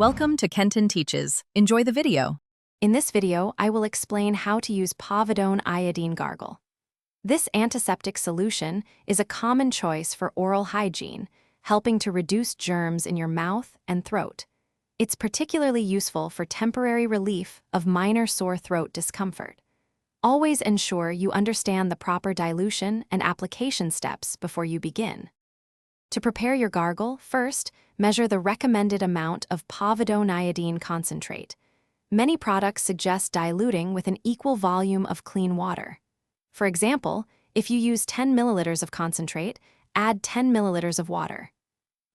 Welcome to Kenton Teaches. Enjoy the video. In this video, I will explain how to use Povidone Iodine Gargle. This antiseptic solution is a common choice for oral hygiene, helping to reduce germs in your mouth and throat. It's particularly useful for temporary relief of minor sore throat discomfort. Always ensure you understand the proper dilution and application steps before you begin. To prepare your gargle, first, measure the recommended amount of povidone iodine concentrate. Many products suggest diluting with an equal volume of clean water. For example, if you use 10 milliliters of concentrate, add 10 milliliters of water.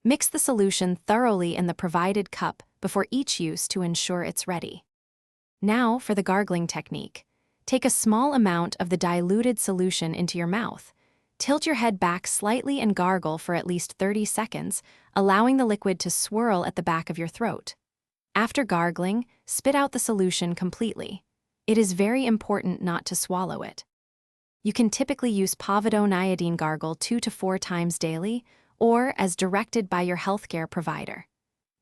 Mix the solution thoroughly in the provided cup before each use to ensure it's ready. Now for the gargling technique. Take a small amount of the diluted solution into your mouth. Tilt your head back slightly and gargle for at least 30 seconds, allowing the liquid to swirl at the back of your throat. After gargling, spit out the solution completely. It is very important not to swallow it. You can typically use Povidone Iodine Gargle 2 to 4 times daily, or as directed by your healthcare provider.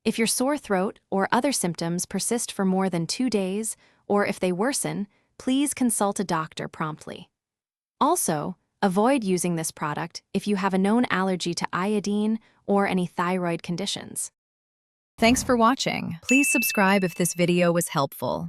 If your sore throat or other symptoms persist for more than 2 days, or if they worsen, please consult a doctor promptly. Also, avoid using this product if you have a known allergy to iodine or any thyroid conditions. Thanks for watching. Please subscribe if this video was helpful.